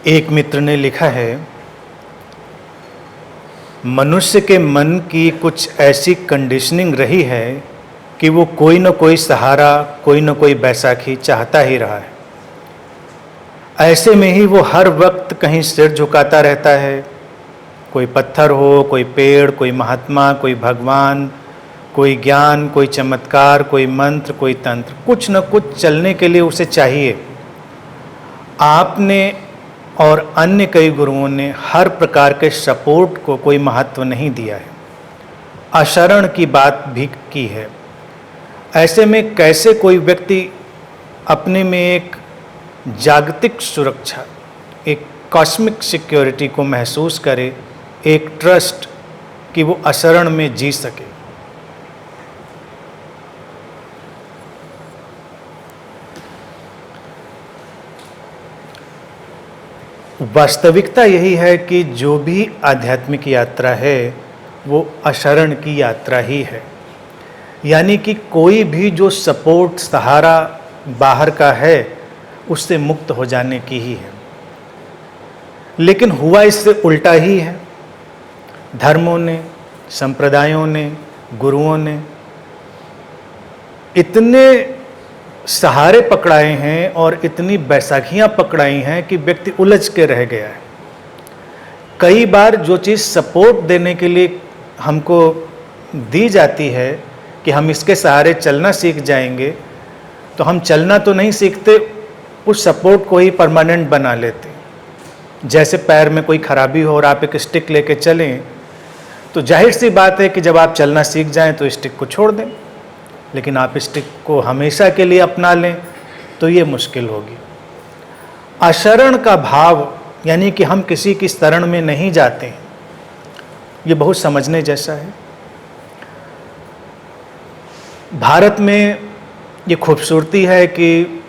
एक मित्र ने लिखा है, मनुष्य के मन की कुछ ऐसी कंडीशनिंग रही है कि वो कोई न कोई सहारा, कोई न कोई बैसाखी चाहता ही रहा है। ऐसे में ही वो हर वक्त कहीं सिर झुकाता रहता है। कोई पत्थर हो, कोई पेड़, कोई महात्मा, कोई भगवान, कोई ज्ञान, कोई चमत्कार, कोई मंत्र, कोई तंत्र, कुछ न कुछ चलने के लिए उसे चाहिए। आपने और अन्य कई गुरुओं ने हर प्रकार के सपोर्ट को कोई महत्व नहीं दिया है, अशरण की बात भी की है। ऐसे में कैसे कोई व्यक्ति अपने में एक जागतिक सुरक्षा, एक कॉस्मिक सिक्योरिटी को महसूस करे, एक ट्रस्ट कि वो अशरण में जी सके। वास्तविकता यही है कि जो भी आध्यात्मिक यात्रा है वो अशरण की यात्रा ही है। यानी कि कोई भी जो सपोर्ट, सहारा बाहर का है उससे मुक्त हो जाने की ही है। लेकिन हुआ इससे उल्टा ही है। धर्मों ने, संप्रदायों ने, गुरुओं ने इतने सहारे पकड़ाए हैं और इतनी बैसाखियां पकड़ाई हैं कि व्यक्ति उलझ के रह गया है। कई बार जो चीज़ सपोर्ट देने के लिए हमको दी जाती है कि हम इसके सहारे चलना सीख जाएंगे, तो हम चलना तो नहीं सीखते, उस सपोर्ट को ही परमानेंट बना लेते। जैसे पैर में कोई खराबी हो और आप एक स्टिक लेके चलें, तो जाहिर सी बात है कि जब आप चलना सीख जाएं तो स्टिक को छोड़ दें। लेकिन आप स्टिक को हमेशा के लिए अपना लें तो ये मुश्किल होगी। अशरण का भाव यानी कि हम किसी की शरण में नहीं जाते हैं, ये बहुत समझने जैसा है। भारत में ये खूबसूरती है कि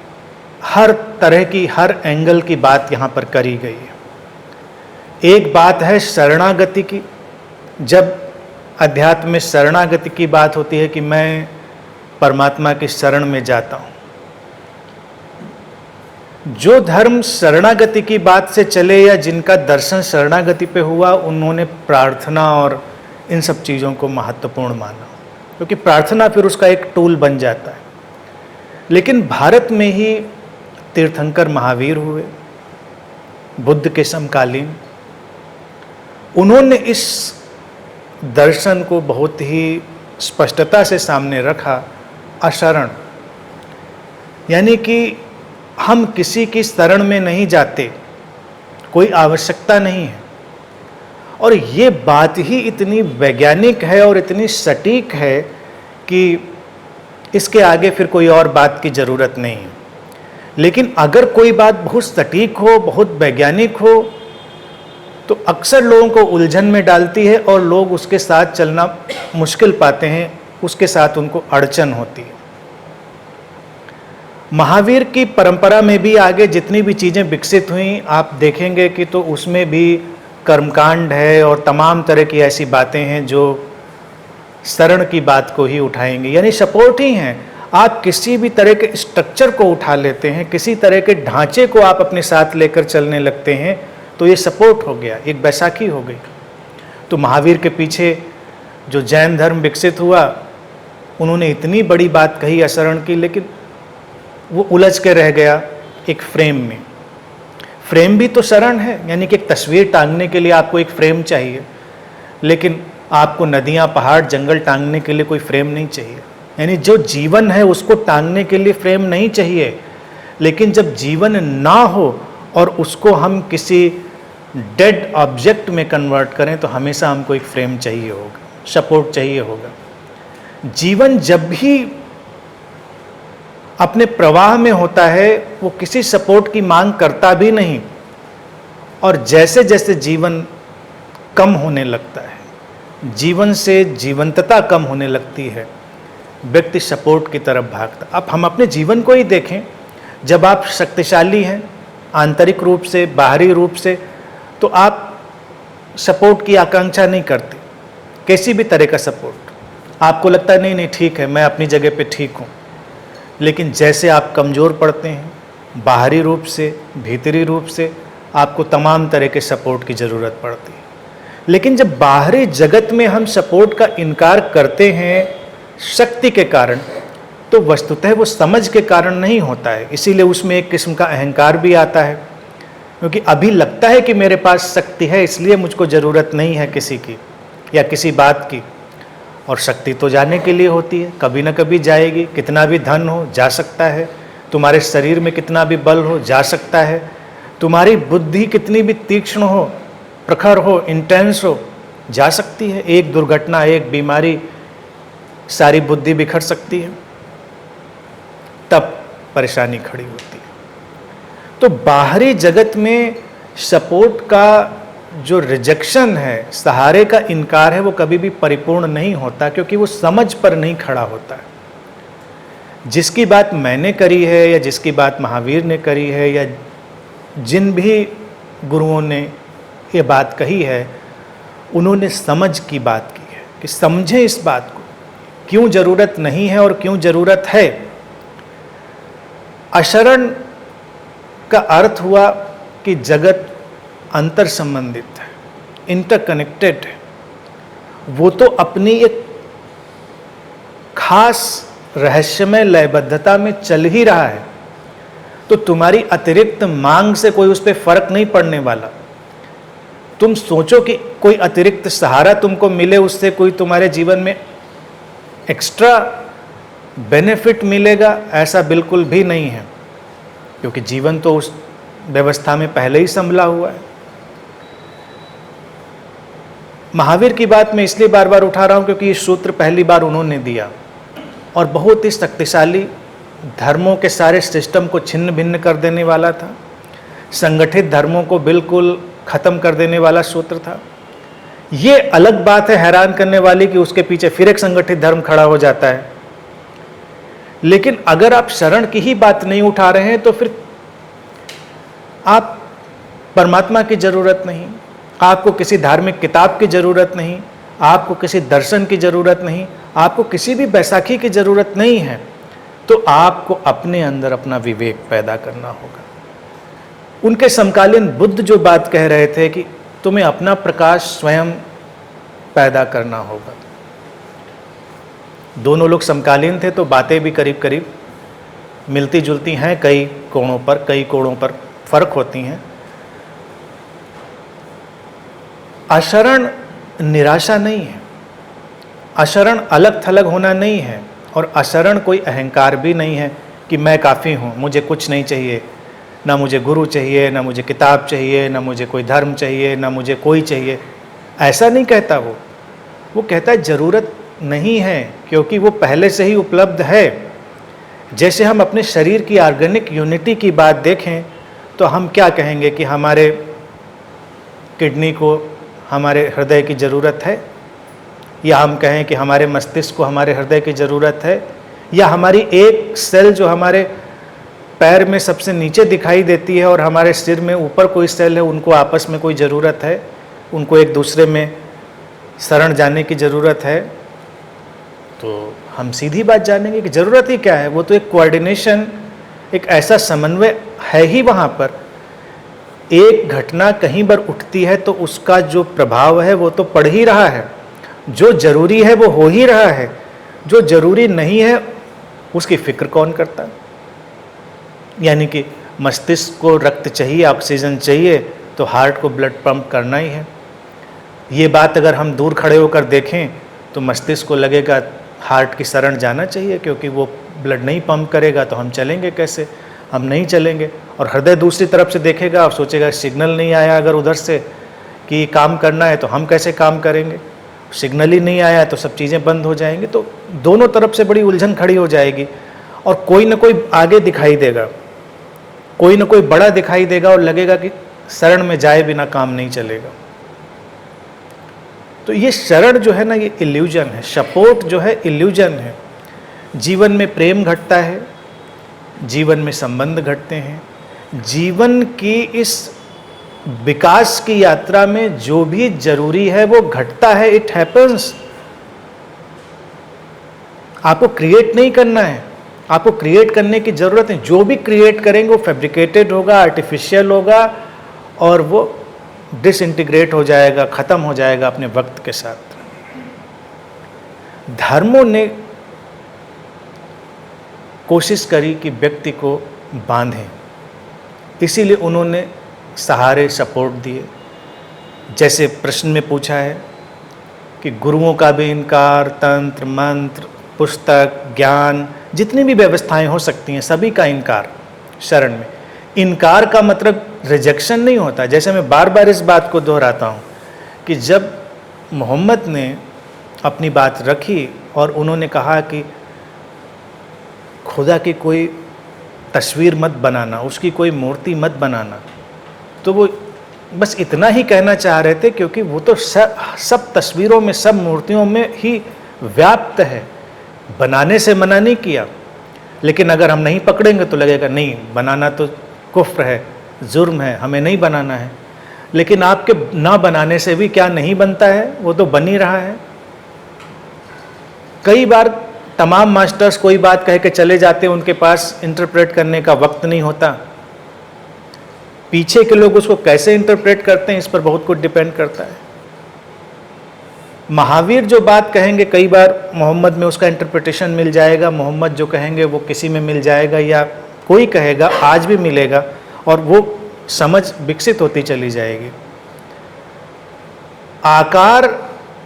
हर तरह की, हर एंगल की बात यहाँ पर करी गई है। एक बात है शरणागति की। जब अध्यात्म में शरणागति की बात होती है कि मैं परमात्मा की शरण में जाता हूँ। जो धर्म शरणागति की बात से चले या जिनका दर्शन शरणागति पे हुआ, उन्होंने प्रार्थना और इन सब चीज़ों को महत्वपूर्ण माना, क्योंकि प्रार्थना फिर उसका एक टूल बन जाता है। लेकिन भारत में ही तीर्थंकर महावीर हुए, बुद्ध के समकालीन, उन्होंने इस दर्शन को बहुत ही स्पष्टता से सामने रखा। अशरण यानी कि हम किसी की शरण में नहीं जाते, कोई आवश्यकता नहीं है। और ये बात ही इतनी वैज्ञानिक है और इतनी सटीक है कि इसके आगे फिर कोई और बात की ज़रूरत नहीं है। लेकिन अगर कोई बात बहुत सटीक हो, बहुत वैज्ञानिक हो, तो अक्सर लोगों को उलझन में डालती है और लोग उसके साथ चलना मुश्किल पाते हैं, उसके साथ उनको अड़चन होती है। महावीर की परंपरा में भी आगे जितनी भी चीज़ें विकसित हुई, आप देखेंगे कि तो उसमें भी कर्मकांड है और तमाम तरह की ऐसी बातें हैं जो शरण की बात को ही उठाएंगे, यानी सपोर्ट ही हैं। आप किसी भी तरह के स्ट्रक्चर को उठा लेते हैं, किसी तरह के ढांचे को आप अपने साथ लेकर चलने लगते हैं, तो ये सपोर्ट हो गया, एक बैसाखी हो गई। तो महावीर के पीछे जो जैन धर्म विकसित हुआ, उन्होंने इतनी बड़ी बात कही अशरण की, लेकिन वो उलझ के रह गया एक फ्रेम में। फ्रेम भी तो शरण है, यानी कि एक तस्वीर टांगने के लिए आपको एक फ्रेम चाहिए, लेकिन आपको नदियाँ, पहाड़, जंगल टांगने के लिए कोई फ्रेम नहीं चाहिए। यानी जो जीवन है उसको टांगने के लिए फ्रेम नहीं चाहिए। लेकिन जब जीवन ना हो और उसको हम किसी डेड ऑब्जेक्ट में कन्वर्ट करें, तो हमेशा हमको एक फ्रेम चाहिए होगा, सपोर्ट चाहिए होगा। जीवन जब भी अपने प्रवाह में होता है, वो किसी सपोर्ट की मांग करता भी नहीं। और जैसे जैसे जीवन कम होने लगता है, जीवन से जीवंतता कम होने लगती है, व्यक्ति सपोर्ट की तरफ भागता। अब हम अपने जीवन को ही देखें, जब आप शक्तिशाली हैं आंतरिक रूप से, बाहरी रूप से, तो आप सपोर्ट की आकांक्षा नहीं करते, किसी भी तरह का सपोर्ट। आपको लगता है नहीं नहीं ठीक है, मैं अपनी जगह पे ठीक हूँ। लेकिन जैसे आप कमज़ोर पड़ते हैं, बाहरी रूप से, भीतरी रूप से, आपको तमाम तरह के सपोर्ट की ज़रूरत पड़ती है। लेकिन जब बाहरी जगत में हम सपोर्ट का इनकार करते हैं शक्ति के कारण, तो वस्तुतः वो समझ के कारण नहीं होता है। इसीलिए उसमें एक किस्म का अहंकार भी आता है, क्योंकि अभी लगता है कि मेरे पास शक्ति है, इसलिए मुझको ज़रूरत नहीं है किसी की या किसी बात की। और शक्ति तो जाने के लिए होती है, कभी ना कभी जाएगी। कितना भी धन हो जा सकता है, तुम्हारे शरीर में कितना भी बल हो जा सकता है, तुम्हारी बुद्धि कितनी भी तीक्ष्ण हो, प्रखर हो, इंटेंस हो, जा सकती है। एक दुर्घटना, एक बीमारी सारी बुद्धि बिखर सकती है, तब परेशानी खड़ी होती है। तो बाहरी जगत में सपोर्ट का जो रिजेक्शन है, सहारे का इनकार है, वो कभी भी परिपूर्ण नहीं होता, क्योंकि वो समझ पर नहीं खड़ा होता है। जिसकी बात मैंने करी है या जिसकी बात महावीर ने करी है या जिन भी गुरुओं ने ये बात कही है, उन्होंने समझ की बात की है कि समझें इस बात को, क्यों ज़रूरत नहीं है और क्यों ज़रूरत है। अशरण का अर्थ हुआ कि जगत अंतर संबंधित है, इंटरकनेक्टेड है। वो तो अपनी एक खास रहस्यमय लयबद्धता में चल ही रहा है, तो तुम्हारी अतिरिक्त मांग से कोई उस पर फर्क नहीं पड़ने वाला। तुम सोचो कि कोई अतिरिक्त सहारा तुमको मिले, उससे कोई तुम्हारे जीवन में एक्स्ट्रा बेनिफिट मिलेगा, ऐसा बिल्कुल भी नहीं है, क्योंकि जीवन तो उस व्यवस्था में पहले ही संभला हुआ है। महावीर की बात मैं इसलिए बार बार उठा रहा हूं क्योंकि ये सूत्र पहली बार उन्होंने दिया और बहुत ही शक्तिशाली, धर्मों के सारे सिस्टम को छिन्न भिन्न कर देने वाला था, संगठित धर्मों को बिल्कुल खत्म कर देने वाला सूत्र था। ये अलग बात है हैरान करने वाली कि उसके पीछे फिर एक संगठित धर्म खड़ा हो जाता है। लेकिन अगर आप शरण की ही बात नहीं उठा रहे हैं तो फिर आप परमात्मा की जरूरत नहीं, आपको किसी धार्मिक किताब की जरूरत नहीं, आपको किसी दर्शन की जरूरत नहीं, आपको किसी भी बैसाखी की जरूरत नहीं है। तो आपको अपने अंदर अपना विवेक पैदा करना होगा। उनके समकालीन बुद्ध जो बात कह रहे थे कि तुम्हें अपना प्रकाश स्वयं पैदा करना होगा। दोनों लोग समकालीन थे तो बातें भी करीब करीब मिलती जुलती हैं, कई कोणों पर फर्क होती हैं। अशरण निराशा नहीं है, अशरण अलग थलग होना नहीं है, और अशरण कोई अहंकार भी नहीं है कि मैं काफ़ी हूँ, मुझे कुछ नहीं चाहिए, ना मुझे गुरु चाहिए, ना मुझे किताब चाहिए, ना मुझे कोई धर्म चाहिए, ना मुझे कोई चाहिए। ऐसा नहीं कहता वो कहता है ज़रूरत नहीं है, क्योंकि वो पहले से ही उपलब्ध है। जैसे हम अपने शरीर की ऑर्गेनिक यूनिटी की बात देखें तो हम क्या कहेंगे कि हमारे किडनी को हमारे हृदय की ज़रूरत है, या हम कहें कि हमारे मस्तिष्क को हमारे हृदय की ज़रूरत है, या हमारी एक सेल जो हमारे पैर में सबसे नीचे दिखाई देती है और हमारे सिर में ऊपर कोई सेल है, उनको आपस में कोई ज़रूरत है, उनको एक दूसरे में शरण जाने की ज़रूरत है। तो हम सीधी बात जानेंगे कि ज़रूरत ही क्या है। वो तो एक कोऑर्डिनेशन, एक ऐसा समन्वय है ही वहाँ पर। एक घटना कहीं पर उठती है तो उसका जो प्रभाव है वो तो पड़ ही रहा है, जो ज़रूरी है वो हो ही रहा है, जो ज़रूरी नहीं है उसकी फिक्र कौन करता। यानी कि मस्तिष्क को रक्त चाहिए, ऑक्सीजन चाहिए, तो हार्ट को ब्लड पंप करना ही है। ये बात अगर हम दूर खड़े होकर देखें तो मस्तिष्क को लगेगा हार्ट की शरण जाना चाहिए, क्योंकि वो ब्लड नहीं पंप करेगा तो हम चलेंगे कैसे, हम नहीं चलेंगे। और हृदय दूसरी तरफ से देखेगा और सोचेगा सिग्नल नहीं आया अगर उधर से कि काम करना है तो हम कैसे काम करेंगे, सिग्नल ही नहीं आया तो सब चीज़ें बंद हो जाएंगी। तो दोनों तरफ से बड़ी उलझन खड़ी हो जाएगी और कोई ना कोई आगे दिखाई देगा, कोई ना कोई बड़ा दिखाई देगा और लगेगा कि शरण में जाए बिना काम नहीं चलेगा। तो ये शरण जो है ना, ये इल्यूजन है, सपोर्ट जो है इल्यूजन है। जीवन में प्रेम घटता है, जीवन में संबंध घटते हैं, जीवन की इस विकास की यात्रा में जो भी जरूरी है वो घटता है, इट हैपेंस। आपको क्रिएट नहीं करना है, आपको क्रिएट करने की जरूरत है। जो भी क्रिएट करेंगे वो फैब्रिकेटेड होगा, आर्टिफिशियल होगा और वो डिसइंटीग्रेट हो जाएगा, ख़त्म हो जाएगा अपने वक्त के साथ। धर्मों ने कोशिश करी कि व्यक्ति को बांधें, इसीलिए उन्होंने सहारे, सपोर्ट दिए। जैसे प्रश्न में पूछा है कि गुरुओं का भी इनकार, तंत्र, मंत्र, पुस्तक, ज्ञान, जितनी भी व्यवस्थाएं हो सकती हैं सभी का इनकार शरण में। इनकार का मतलब रिजेक्शन नहीं होता। जैसे मैं बार बार इस बात को दोहराता हूँ कि जब मोहम्मद ने अपनी बात रखी और उन्होंने कहा कि खुदा की कोई तस्वीर मत बनाना, उसकी कोई मूर्ति मत बनाना, तो वो बस इतना ही कहना चाह रहे थे, क्योंकि वो तो सब तस्वीरों में, सब मूर्तियों में ही व्याप्त है। बनाने से मना नहीं किया, लेकिन अगर हम नहीं पकड़ेंगे तो लगेगा नहीं, बनाना तो कुफ्र है, जुर्म है, हमें नहीं बनाना है। लेकिन आपके ना बनाने से भी क्या नहीं बनता है, वो तो बन ही रहा है। कई बार तमाम मास्टर्स कोई बात कह के चले जाते हैं, उनके पास इंटरप्रेट करने का वक्त नहीं होता। पीछे के लोग उसको कैसे इंटरप्रेट करते हैं, इस पर बहुत कुछ डिपेंड करता है। महावीर जो बात कहेंगे, कई बार मोहम्मद में उसका इंटरप्रिटेशन मिल जाएगा, मोहम्मद जो कहेंगे वो किसी में मिल जाएगा, या कोई कहेगा, आज भी मिलेगा, और वो समझ विकसित होती चली जाएगी। आकार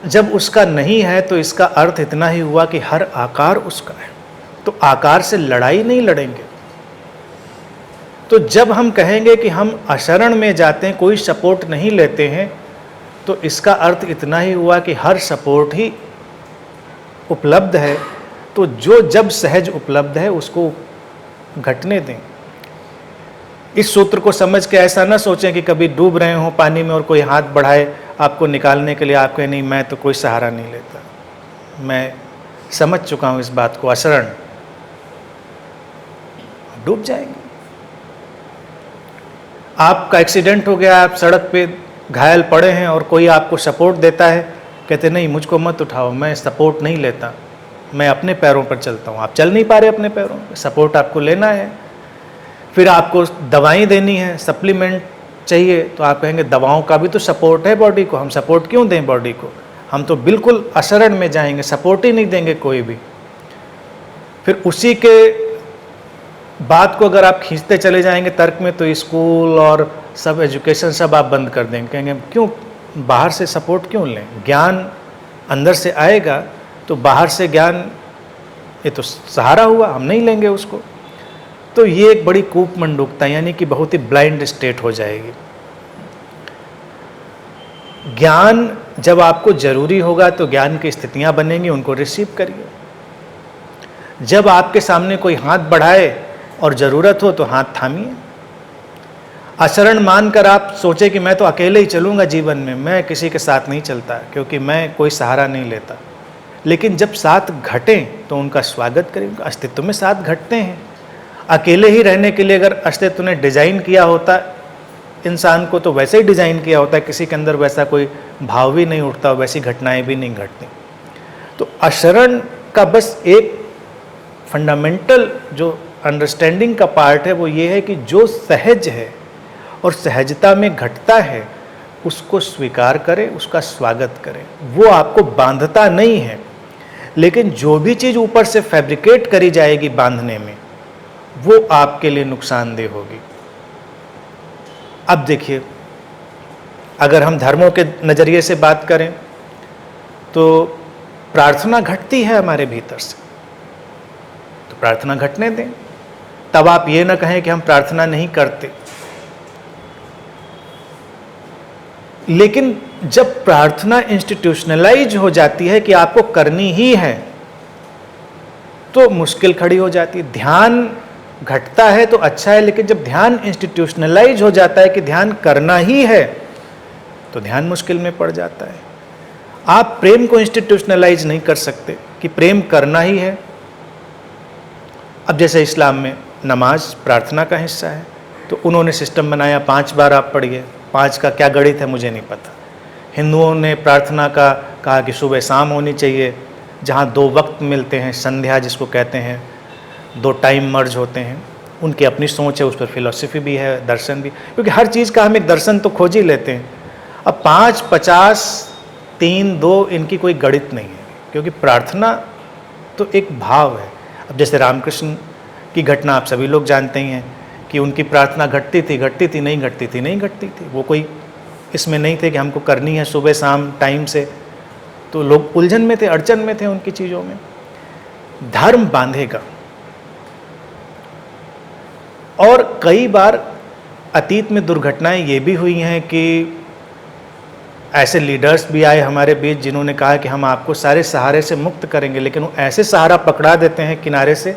जब उसका नहीं है तो इसका अर्थ इतना ही हुआ कि हर आकार उसका है, तो आकार से लड़ाई नहीं लड़ेंगे। तो जब हम कहेंगे कि हम अशरण में जाते हैं, कोई सपोर्ट नहीं लेते हैं, तो इसका अर्थ इतना ही हुआ कि हर सपोर्ट ही उपलब्ध है। तो जो जब सहज उपलब्ध है उसको घटने दें। इस सूत्र को समझ के ऐसा ना सोचें कि कभी डूब रहे हो पानी में और कोई हाथ बढ़ाए आपको निकालने के लिए, आप कहें नहीं मैं तो कोई सहारा नहीं लेता, मैं समझ चुका हूँ इस बात को, अशरण, डूब जाएंगे। आपका एक्सीडेंट हो गया, आप सड़क पे घायल पड़े हैं और कोई आपको सपोर्ट देता है, कहते नहीं मुझको मत उठाओ, मैं सपोर्ट नहीं लेता, मैं अपने पैरों पर चलता हूँ। आप चल नहीं पा रहे अपने पैरों पर, सपोर्ट आपको लेना है। फिर आपको दवाएं देनी है, सप्लीमेंट चाहिए, तो आप कहेंगे दवाओं का भी तो सपोर्ट है बॉडी को, हम सपोर्ट क्यों दें बॉडी को, हम तो बिल्कुल अशरण में जाएंगे, सपोर्ट ही नहीं देंगे कोई भी। फिर उसी के बात को अगर आप खींचते चले जाएंगे तर्क में, तो स्कूल और सब एजुकेशन सब आप बंद कर देंगे, कहेंगे क्यों बाहर से सपोर्ट क्यों लें, ज्ञान अंदर से आएगा, तो बाहर से ज्ञान ये तो सहारा हुआ, हम नहीं लेंगे उसको। तो ये एक बड़ी कूपमंडूकता, यानी कि बहुत ही ब्लाइंड स्टेट हो जाएगी। ज्ञान जब आपको जरूरी होगा तो ज्ञान की स्थितियां बनेंगी, उनको रिसीव करिए। जब आपके सामने कोई हाथ बढ़ाए और ज़रूरत हो तो हाथ थामिए। अशरण मानकर आप सोचे कि मैं तो अकेले ही चलूँगा जीवन में, मैं किसी के साथ नहीं चलता क्योंकि मैं कोई सहारा नहीं लेता। लेकिन जब साथ घटें तो उनका स्वागत करें, उनका अस्तित्व में साथ घटते हैं। अकेले ही रहने के लिए अगर अस्तित्व ने डिज़ाइन किया होता इंसान को, तो वैसे ही डिज़ाइन किया होता है, किसी के अंदर वैसा कोई भाव भी नहीं उठता, वैसी घटनाएं भी नहीं घटती। तो अशरण का बस एक फंडामेंटल जो अंडरस्टैंडिंग का पार्ट है वो ये है कि जो सहज है और सहजता में घटता है उसको स्वीकार करें, उसका स्वागत करें। वो आपको बांधता नहीं है, लेकिन जो भी चीज़ ऊपर से फैब्रिकेट करी जाएगी बांधने में, वो आपके लिए नुकसानदेह होगी। अब देखिए, अगर हम धर्मों के नज़रिए से बात करें तो प्रार्थना घटती है हमारे भीतर से, तो प्रार्थना घटने दें। तब आप ये ना कहें कि हम प्रार्थना नहीं करते। लेकिन जब प्रार्थना इंस्टीट्यूशनलाइज हो जाती है कि आपको करनी ही है, तो मुश्किल खड़ी हो जाती है। ध्यान घटता है तो अच्छा है, लेकिन जब ध्यान इंस्टीट्यूशनलाइज हो जाता है कि ध्यान करना ही है, तो ध्यान मुश्किल में पड़ जाता है। आप प्रेम को इंस्टीट्यूशनलाइज नहीं कर सकते कि प्रेम करना ही है। अब जैसे इस्लाम में नमाज प्रार्थना का हिस्सा है, तो उन्होंने सिस्टम बनाया 5 बार आप पढ़िए। 5 का क्या गणित है मुझे नहीं पता। हिंदुओं ने प्रार्थना का कहा कि सुबह शाम होनी चाहिए, जहाँ 2 वक्त मिलते हैं, संध्या जिसको कहते हैं, 2 टाइम मर्ज होते हैं। उनकी अपनी सोच है, उस पर फिलॉसफी भी है, दर्शन भी, क्योंकि हर चीज़ का हम एक दर्शन तो खोज ही लेते हैं। अब 5, 50, 3, 2 इनकी कोई गणित नहीं है, क्योंकि प्रार्थना तो एक भाव है। अब जैसे रामकृष्ण की घटना आप सभी लोग जानते ही हैं कि उनकी प्रार्थना घटती थी, नहीं घटती थी। वो कोई इसमें नहीं थे कि हमको करनी है सुबह शाम टाइम से, तो लोग उलझन में थे, अड़चन में थे उनकी चीज़ों में। धर्म बांधेगा। और कई बार अतीत में दुर्घटनाएं ये भी हुई हैं कि ऐसे लीडर्स भी आए हमारे बीच जिन्होंने कहा कि हम आपको सारे सहारे से मुक्त करेंगे, लेकिन वो ऐसे सहारा पकड़ा देते हैं किनारे से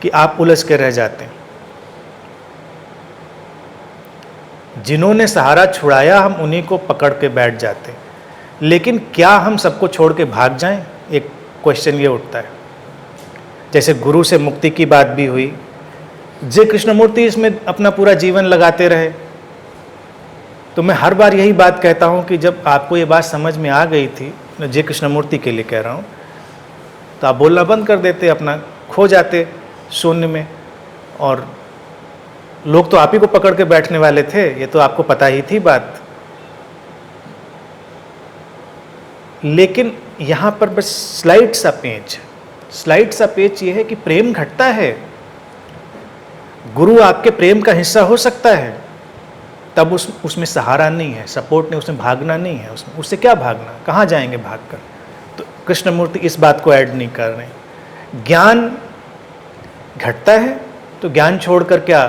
कि आप उलझ के रह जाते हैं। जिन्होंने सहारा छुड़ाया हम उन्हीं को पकड़ के बैठ जाते हैं। लेकिन क्या हम सबको छोड़ के भाग जाएं? एक क्वेश्चन ये उठता है। जैसे गुरु से मुक्ति की बात भी हुई, जे कृष्णमूर्ति इसमें अपना पूरा जीवन लगाते रहे। तो मैं हर बार यही बात कहता हूं कि जब आपको ये बात समझ में आ गई थी, मैं जे कृष्णमूर्ति के लिए कह रहा हूं, तो आप बोलना बंद कर देते, अपना खो जाते शून्य में, और लोग तो आप ही को पकड़ के बैठने वाले थे। ये तो आपको पता ही थी बात। लेकिन यहां पर बस स्लाइड सा पेच ये है कि प्रेम घटता है। गुरु आपके प्रेम का हिस्सा हो सकता है, तब उसमें सहारा नहीं है, सपोर्ट नहीं, उसमें भागना नहीं है। उससे क्या भागना, कहाँ जाएंगे भागकर? तो कृष्णमूर्ति इस बात को ऐड नहीं कर रहे। ज्ञान घटता है तो ज्ञान छोड़कर क्या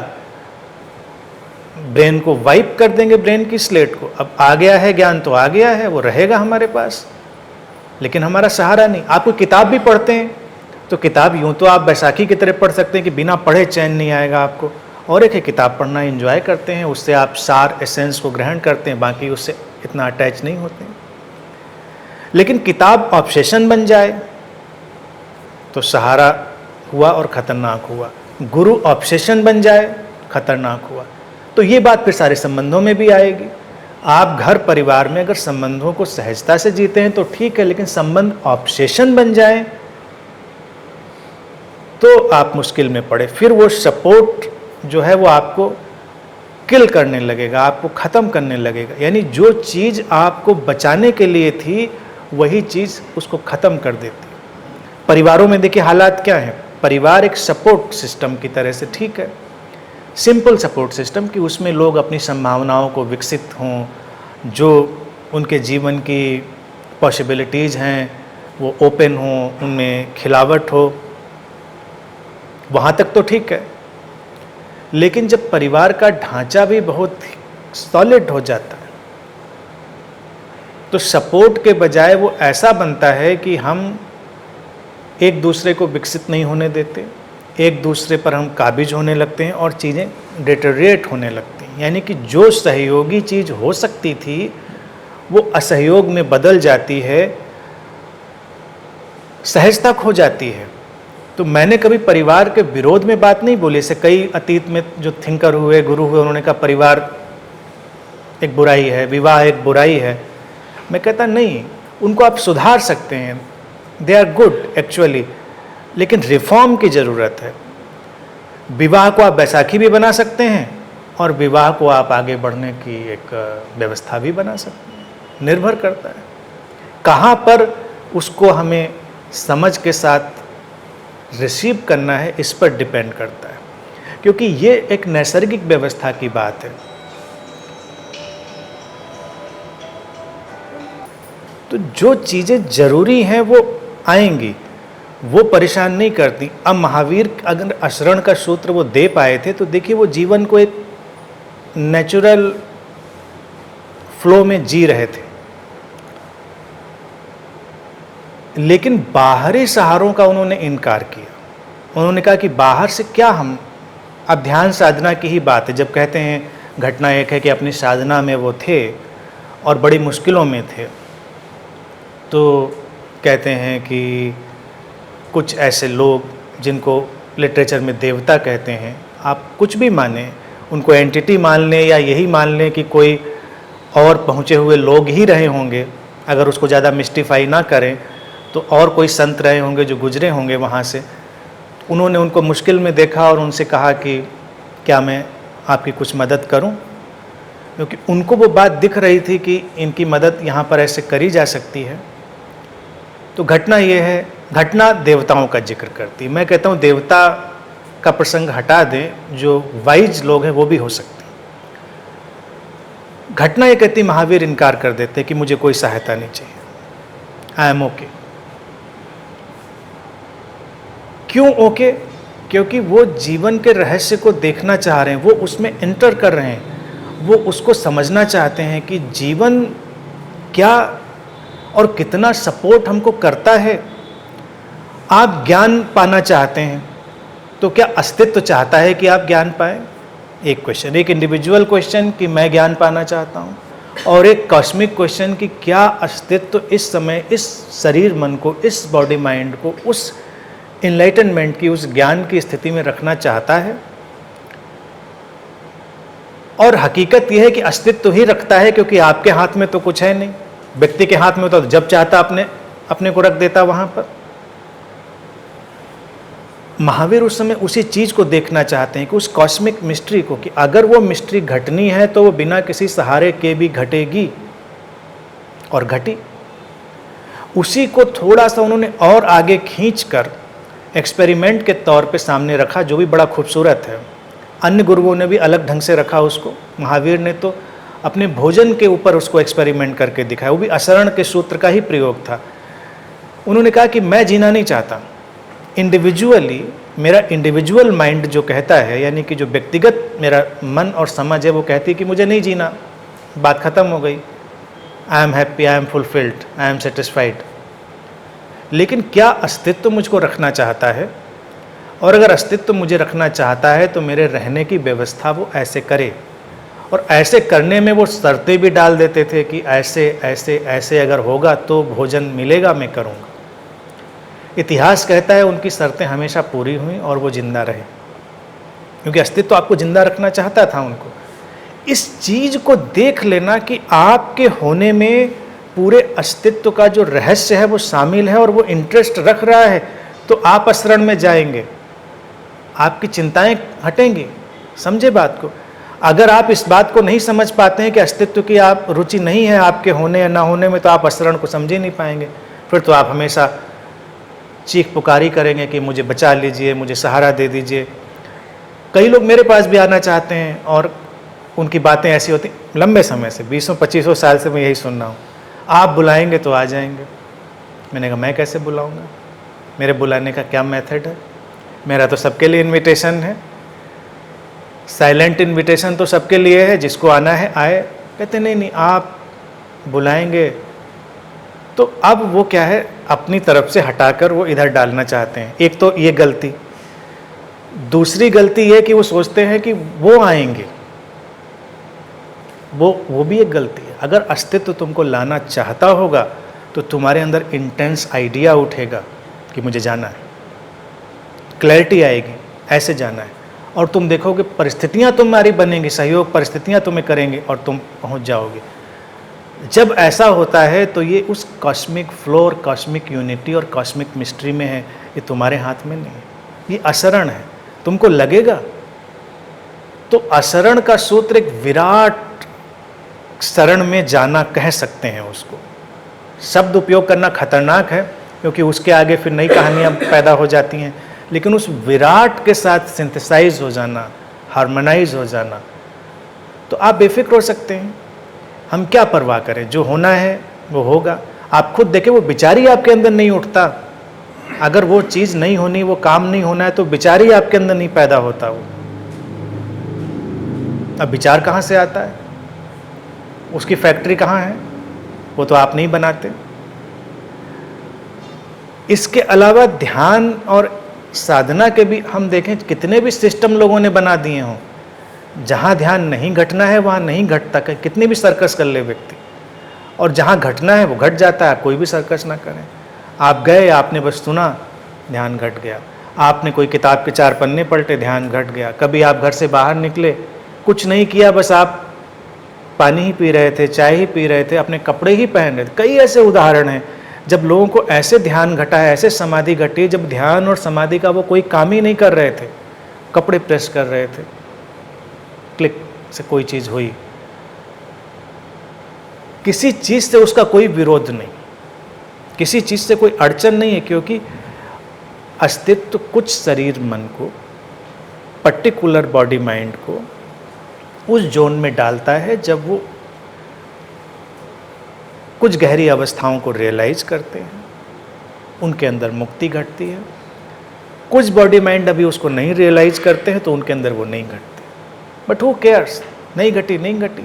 ब्रेन को वाइप कर देंगे, ब्रेन की स्लेट को? अब आ गया है ज्ञान तो आ गया है, वो रहेगा हमारे पास, लेकिन हमारा सहारा नहीं। आप कोई किताब भी पढ़ते हैं तो किताब यूं तो आप बैसाखी की तरह पढ़ सकते हैं कि बिना पढ़े चैन नहीं आएगा आपको, और एक है किताब पढ़ना एंजॉय करते हैं, उससे आप सार एसेंस को ग्रहण करते हैं, बाकी उससे इतना अटैच नहीं होते हैं। लेकिन किताब ऑब्सेशन बन जाए तो सहारा हुआ और खतरनाक हुआ। गुरु ऑब्सेशन बन जाए, खतरनाक हुआ। तो ये बात फिर सारे संबंधों में भी आएगी। आप घर परिवार में अगर संबंधों को सहजता से जीते हैं तो ठीक है, लेकिन संबंध ऑब्सेशन बन जाए तो आप मुश्किल में पड़े। फिर वो सपोर्ट जो है वो आपको किल करने लगेगा, आपको ख़त्म करने लगेगा। यानी जो चीज़ आपको बचाने के लिए थी वही चीज़ उसको ख़त्म कर देती है। परिवारों में देखिए हालात क्या है। परिवार एक सपोर्ट सिस्टम की तरह से, ठीक है, सिंपल सपोर्ट सिस्टम, कि उसमें लोग अपनी संभावनाओं को विकसित हों, जो उनके जीवन की पॉसिबिलिटीज़ हैं वो ओपन हों, उनमें खिलावट हो, वहाँ तक तो ठीक है। लेकिन जब परिवार का ढांचा भी बहुत सॉलिड हो जाता है तो सपोर्ट के बजाय वो ऐसा बनता है कि हम एक दूसरे को विकसित नहीं होने देते, एक दूसरे पर हम काबिज होने लगते हैं और चीज़ें डिटेरिएट होने लगती हैं। यानी कि जो सहयोगी चीज़ हो सकती थी वो असहयोग में बदल जाती है, सहजता खो जाती है। तो मैंने कभी परिवार के विरोध में बात नहीं बोली। से कई अतीत में जो थिंकर हुए, गुरु हुए, उन्होंने कहा परिवार एक बुराई है, विवाह एक बुराई है। मैं कहता नहीं, उनको आप सुधार सकते हैं, दे आर गुड एक्चुअली, लेकिन रिफॉर्म की ज़रूरत है। विवाह को आप बैसाखी भी बना सकते हैं और विवाह को आप आगे बढ़ने की एक व्यवस्था भी बना सकते हैं। निर्भर करता है कहाँ पर उसको हमें समझ के साथ रिसीव करना है, इस पर डिपेंड करता है, क्योंकि ये एक नैसर्गिक व्यवस्था की बात है। तो जो चीज़ें ज़रूरी हैं वो आएंगी, वो परेशान नहीं करती। अब महावीर अगर आचरण का सूत्र वो दे पाए थे तो देखिए वो जीवन को एक नेचुरल फ्लो में जी रहे थे। लेकिन बाहरी सहारों का उन्होंने इनकार किया। उन्होंने कहा कि बाहर से क्या हम, अब ध्यान साधना की ही बात है। जब कहते हैं, घटना एक है कि अपनी साधना में वो थे और बड़ी मुश्किलों में थे, तो कहते हैं कि कुछ ऐसे लोग जिनको लिटरेचर में देवता कहते हैं, आप कुछ भी माने, उनको एंटिटी मान लें या यही मान लें कि कोई और पहुँचे हुए लोग ही रहे होंगे, अगर उसको ज़्यादा मिस्टिफाई ना करें तो और कोई संत रहे होंगे जो गुजरे होंगे वहाँ से, उन्होंने उनको मुश्किल में देखा और उनसे कहा कि क्या मैं आपकी कुछ मदद करूं, क्योंकि उनको वो बात दिख रही थी कि इनकी मदद यहाँ पर ऐसे करी जा सकती है। तो घटना ये है, घटना देवताओं का जिक्र करती है। मैं कहता हूँ देवता का प्रसंग हटा दें, जो वाइज लोग हैं वो भी हो सकते हैं। घटना ये कहती, महावीर इनकार कर देते कि मुझे कोई सहायता नहीं चाहिए, आई एम ओके। क्यों ओके? क्योंकि वो जीवन के रहस्य को देखना चाह रहे हैं, वो उसमें एंटर कर रहे हैं, वो उसको समझना चाहते हैं कि जीवन क्या और कितना सपोर्ट हमको करता है। आप ज्ञान पाना चाहते हैं तो क्या अस्तित्व चाहता है कि आप ज्ञान पाएं? एक क्वेश्चन, एक इंडिविजुअल क्वेश्चन कि मैं ज्ञान पाना चाहता हूं, और एक कॉस्मिक क्वेश्चन कि क्या अस्तित्व इस समय इस शरीर मन को, इस बॉडी माइंड को उस इनलाइटनमेंट की, उस ज्ञान की स्थिति में रखना चाहता है। और हकीकत यह है कि अस्तित्व ही रखता है, क्योंकि आपके हाथ में तो कुछ है नहीं। व्यक्ति के हाथ में तो जब चाहता अपने को रख देता वहां पर। महावीर उस समय उसी चीज को देखना चाहते हैं कि उस कॉस्मिक मिस्ट्री को, कि अगर वो मिस्ट्री घटनी है तो वो बिना किसी सहारे के भी घटेगी, और घटी। उसी को थोड़ा सा उन्होंने और आगे खींचकर एक्सपेरिमेंट के तौर पे सामने रखा, जो भी बड़ा खूबसूरत है। अन्य गुरुओं ने भी अलग ढंग से रखा उसको। महावीर ने तो अपने भोजन के ऊपर उसको एक्सपेरिमेंट करके दिखाया, वो भी असरण के सूत्र का ही प्रयोग था। उन्होंने कहा कि मैं जीना नहीं चाहता इंडिविजुअली, मेरा इंडिविजुअल माइंड जो कहता है, यानी कि जो व्यक्तिगत मेरा मन और समझ है, वो कहती है कि मुझे नहीं जीना, बात खत्म हो गई, I am happy, I am fulfilled, I am satisfied. लेकिन क्या अस्तित्व मुझको रखना चाहता है? और अगर अस्तित्व मुझे रखना चाहता है तो मेरे रहने की व्यवस्था वो ऐसे करे। और ऐसे करने में वो शर्तें भी डाल देते थे कि ऐसे ऐसे ऐसे अगर होगा तो भोजन मिलेगा, मैं करूँगा। इतिहास कहता है उनकी शर्तें हमेशा पूरी हुई और वो जिंदा रहे, क्योंकि अस्तित्व आपको जिंदा रखना चाहता था उनको। इस चीज को देख लेना कि आपके होने में पूरे अस्तित्व का जो रहस्य है वो शामिल है और वो इंटरेस्ट रख रहा है, तो आप असरण में जाएंगे, आपकी चिंताएं हटेंगी। समझे बात को? अगर आप इस बात को नहीं समझ पाते हैं कि अस्तित्व की आप रुचि नहीं है आपके होने या ना होने में, तो आप असरण को समझ ही नहीं पाएंगे। फिर तो आप हमेशा चीख पुकारी करेंगे कि मुझे बचा लीजिए, मुझे सहारा दे दीजिए। कई लोग मेरे पास भी आना चाहते हैं और उनकी बातें ऐसी होती, लंबे समय से 20-25 साल से मैं यही सुन रहा हूँ, आप बुलाएंगे तो आ जाएंगे। मैंने कहा मैं कैसे बुलाऊंगा, मेरे बुलाने का क्या मेथड है? मेरा तो सबके लिए इनविटेशन है, साइलेंट इनविटेशन तो सबके लिए है, जिसको आना है आए। कहते नहीं आप बुलाएंगे। तो अब वो क्या है, अपनी तरफ से हटाकर वो इधर डालना चाहते हैं। एक तो ये गलती, दूसरी गलती ये कि वो सोचते हैं कि वो आएंगे, वो भी एक गलती है। अगर अस्तित्व तुमको लाना चाहता होगा तो तुम्हारे अंदर इंटेंस आइडिया उठेगा कि मुझे जाना है, क्लैरिटी आएगी, ऐसे जाना है, और तुम देखोगे परिस्थितियां तुम्हारी बनेंगी, सहयोग परिस्थितियां तुम्हें करेंगे और तुम पहुंच जाओगे। जब ऐसा होता है तो ये उस कॉस्मिक फ्लो और कॉस्मिक यूनिटी और कॉस्मिक मिस्ट्री में है, ये तुम्हारे हाथ में नहीं है, ये असरण है। तुमको लगेगा तो असरण का सूत्र एक विराट शरण में जाना कह सकते हैं उसको। शब्द उपयोग करना खतरनाक है क्योंकि उसके आगे फिर नई कहानियां पैदा हो जाती हैं, लेकिन उस विराट के साथ सिंथेसाइज हो जाना, हार्मोनाइज हो जाना, तो आप बेफिक्र हो सकते हैं। हम क्या परवाह करें, जो होना है वो होगा। आप खुद देखें, वो विचार ही आपके अंदर नहीं उठता। अगर वो चीज़ नहीं होनी, वो काम नहीं होना है, तो विचार ही आपके अंदर नहीं पैदा होता। वो अब विचार कहाँ से आता है, उसकी फैक्ट्री कहाँ है, वो तो आप नहीं बनाते। इसके अलावा ध्यान और साधना के भी हम देखें, कितने भी सिस्टम लोगों ने बना दिए हों, जहाँ ध्यान नहीं घटना है वहाँ नहीं घटता। कितनी भी सर्कस कर ले व्यक्ति, और जहाँ घटना है वो घट जाता है। कोई भी सर्कस ना करें। आप गए, आपने बस सुना, ध्यान घट गया। आपने कोई किताब के 4 पन्ने पलटे, ध्यान घट गया। कभी आप घर से बाहर निकले, कुछ नहीं किया, बस आप पानी ही पी रहे थे, चाय ही पी रहे थे, अपने कपड़े ही पहन रहे थे। कई ऐसे उदाहरण हैं जब लोगों को ऐसे ध्यान घटा है, ऐसे समाधि घटी, जब ध्यान और समाधि का वो कोई काम ही नहीं कर रहे थे, कपड़े प्रेस कर रहे थे, क्लिक से कोई चीज़ हुई, किसी चीज़ से उसका कोई विरोध नहीं, किसी चीज़ से कोई अड़चन नहीं है, क्योंकि अस्तित्व कुछ शरीर मन को, पर्टिकुलर बॉडी माइंड को उस जोन में डालता है जब वो कुछ गहरी अवस्थाओं को रियलाइज करते हैं, उनके अंदर मुक्ति घटती है। कुछ बॉडी माइंड अभी उसको नहीं रियलाइज करते हैं तो उनके अंदर वो नहीं घटती, बट हु केयर्स, नहीं घटी नहीं घटी।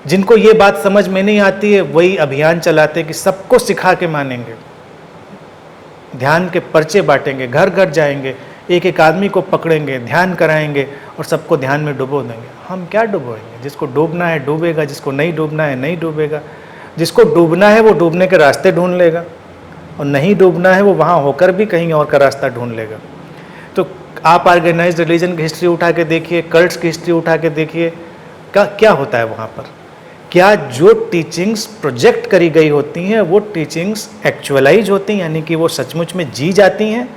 जिनको ये बात समझ में नहीं आती है वही अभियान चलाते हैं कि सबको सिखा के मानेंगे, ध्यान के पर्चे बांटेंगे, घर घर जाएंगे, एक एक आदमी को पकड़ेंगे, ध्यान कराएंगे और सबको ध्यान में डुबो देंगे। हम क्या डुबोएंगे? जिसको डूबना है डूबेगा, जिसको नहीं डूबना है नहीं डूबेगा। जिसको डूबना है वो डूबने के रास्ते ढूंढ लेगा, और नहीं डूबना है वो वहाँ होकर भी कहीं और का रास्ता ढूंढ लेगा। तो आप ऑर्गेनाइज्ड रिलीजन की हिस्ट्री उठा के देखिए, कल्ट्स की हिस्ट्री उठा के देखिए, क्या होता है वहाँ पर। क्या जो टीचिंग्स प्रोजेक्ट करी गई होती हैं वो टीचिंग्स एक्चुअलाइज होती हैं, यानी कि वो सचमुच में जी जाती हैं,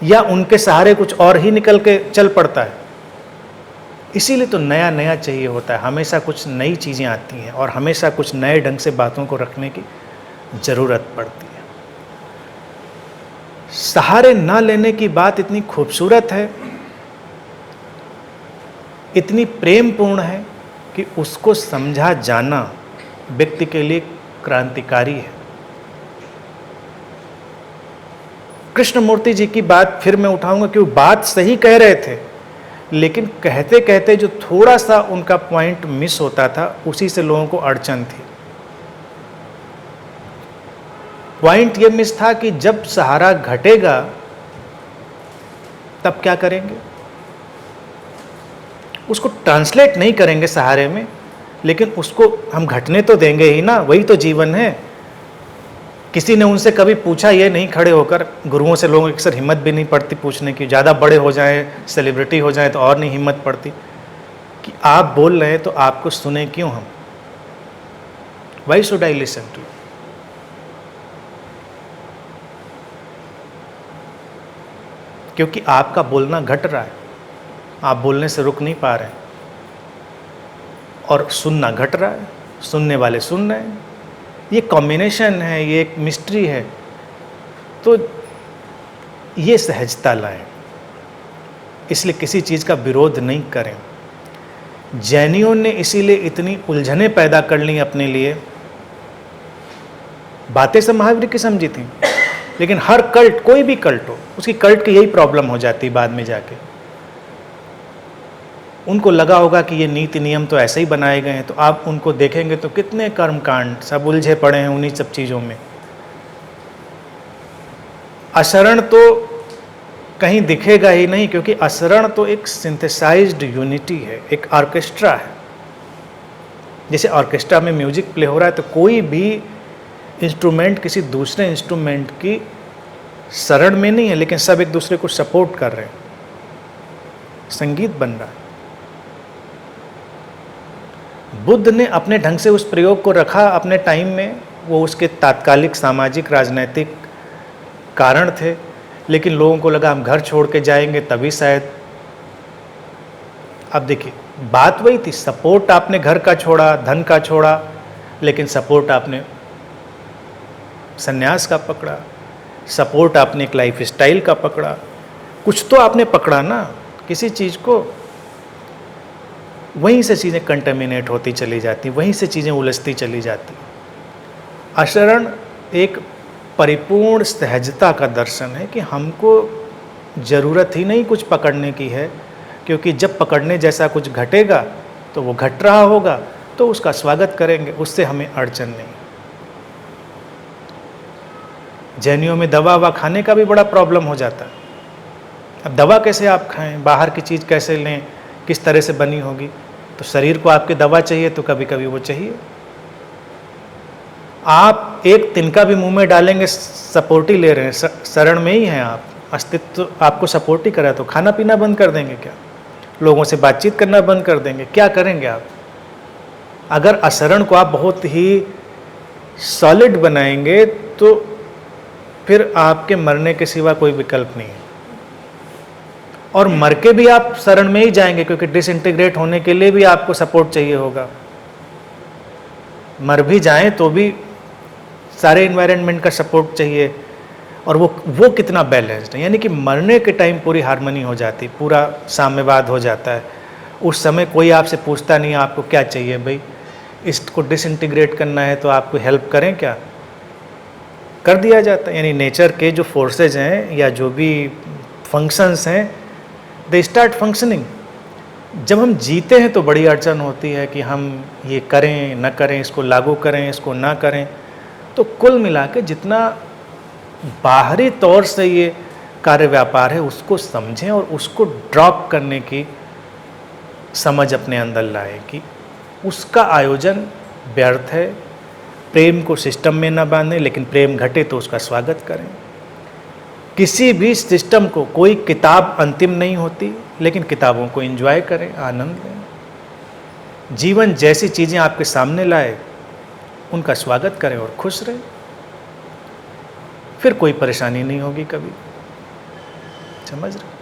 या उनके सहारे कुछ और ही निकल के चल पड़ता है। इसीलिए तो नया नया चाहिए होता है, हमेशा कुछ नई चीज़ें आती हैं और हमेशा कुछ नए ढंग से बातों को रखने की ज़रूरत पड़ती है। सहारे ना लेने की बात इतनी खूबसूरत है, इतनी प्रेमपूर्ण है कि उसको समझा जाना व्यक्ति के लिए क्रांतिकारी है। कृष्णमूर्ति जी की बात फिर मैं उठाऊंगा कि वो बात सही कह रहे थे, लेकिन कहते कहते जो थोड़ा सा उनका पॉइंट मिस होता था उसी से लोगों को अड़चन थी। पॉइंट ये मिस था कि जब सहारा घटेगा तब क्या करेंगे? उसको ट्रांसलेट नहीं करेंगे सहारे में, लेकिन उसको हम घटने तो देंगे ही ना, वही तो जीवन है। किसी ने उनसे कभी पूछा ये नहीं खड़े होकर, गुरुओं से लोगों की अक्सर हिम्मत भी नहीं पड़ती पूछने की, ज़्यादा बड़े हो जाएं, सेलिब्रिटी हो जाएं तो और नहीं हिम्मत पड़ती, कि आप बोल रहे हैं तो आपको सुने क्यों हम? Why should I listen to? क्योंकि आपका बोलना घट रहा है, आप बोलने से रुक नहीं पा रहे हैं, और सुनना घट रहा है, सुनने वाले सुन रहे हैं। ये कॉम्बिनेशन है, ये एक मिस्ट्री है। तो ये सहजता लाएं, इसलिए किसी चीज़ का विरोध नहीं करें। जैनियों ने इसीलिए इतनी उलझनें पैदा कर ली अपने लिए। बातें सब महावीर की समझी थी, लेकिन हर कल्ट, कोई भी कल्ट हो, उसकी कल्ट की यही प्रॉब्लम हो जाती बाद में जाके। उनको लगा होगा कि ये नीति नियम तो ऐसे ही बनाए गए हैं, तो आप उनको देखेंगे तो कितने कर्मकांड सब उलझे पड़े हैं उन्हीं सब चीज़ों में। अशरण तो कहीं दिखेगा ही नहीं, क्योंकि अशरण तो एक सिंथेसाइज्ड यूनिटी है, एक ऑर्केस्ट्रा है। जैसे ऑर्केस्ट्रा में म्यूजिक प्ले हो रहा है तो कोई भी इंस्ट्रूमेंट किसी दूसरे इंस्ट्रूमेंट की शरण में नहीं है, लेकिन सब एक दूसरे को सपोर्ट कर रहे हैं, संगीत बन रहा है। बुद्ध ने अपने ढंग से उस प्रयोग को रखा अपने टाइम में, वो उसके तात्कालिक सामाजिक राजनीतिक कारण थे, लेकिन लोगों को लगा हम घर छोड़ के जाएंगे तभी शायद। अब देखिए बात वही थी, सपोर्ट आपने घर का छोड़ा, धन का छोड़ा, लेकिन सपोर्ट आपने संन्यास का पकड़ा, सपोर्ट आपने एक लाइफ स्टाइल का पकड़ा, कुछ तो आपने पकड़ा ना किसी चीज़ को। वहीं से चीज़ें कंटेमिनेट होती चली जाती, वहीं से चीज़ें उलझती चली जाती। अशरण एक परिपूर्ण सहजता का दर्शन है कि हमको ज़रूरत ही नहीं कुछ पकड़ने की है, क्योंकि जब पकड़ने जैसा कुछ घटेगा तो वो घट रहा होगा, तो उसका स्वागत करेंगे, उससे हमें अड़चन नहीं। जैनियों में दवा ववा खाने का भी बड़ा प्रॉब्लम हो जाता है। अब दवा कैसे आप खाएं, बाहर की चीज़ कैसे लें, किस तरह से बनी होगी? तो शरीर को आपके दवा चाहिए तो कभी कभी वो चाहिए। आप एक तिनका भी मुंह में डालेंगे सपोर्ट ही ले रहे हैं, शरण में ही हैं आप, अस्तित्व आपको सपोर्ट ही करा, तो खाना पीना बंद कर देंगे क्या? लोगों से बातचीत करना बंद कर देंगे? क्या करेंगे आप? अगर अशरण को आप बहुत ही सॉलिड बनाएंगे तो फिर आपके मरने के सिवा कोई विकल्प नहीं है। और मर के भी आप शरण में ही जाएंगे, क्योंकि डिसइंटीग्रेट होने के लिए भी आपको सपोर्ट चाहिए होगा। मर भी जाएं तो भी सारे इन्वायरमेंट का सपोर्ट चाहिए, और वो कितना बैलेंस्ड है। यानी कि मरने के टाइम पूरी हार्मनी हो जाती, पूरा साम्यवाद हो जाता है। उस समय कोई आपसे पूछता नहीं आपको क्या चाहिए भाई, इसको डिसइंटीग्रेट करना है तो आपको हेल्प करें क्या, कर दिया जाता है। यानी नेचर के जो फोर्सेज हैं या जो भी फंक्शंस हैं, दे स्टार्ट फंक्शनिंग। जब हम जीते हैं तो बड़ी अड़चन होती है कि हम ये करें न करें, इसको लागू करें इसको ना करें। तो कुल मिला के जितना बाहरी तौर से ये कार्य व्यापार है उसको समझें और उसको ड्रॉप करने की समझ अपने अंदर लाएं कि उसका आयोजन व्यर्थ है। प्रेम को सिस्टम में न बांधें, लेकिन प्रेम घटे तो उसका स्वागत करें। किसी भी सिस्टम को, कोई किताब अंतिम नहीं होती, लेकिन किताबों को एंजॉय करें, आनंद लें। जीवन जैसी चीज़ें आपके सामने लाए उनका स्वागत करें और खुश रहें, फिर कोई परेशानी नहीं होगी कभी। समझ रहे?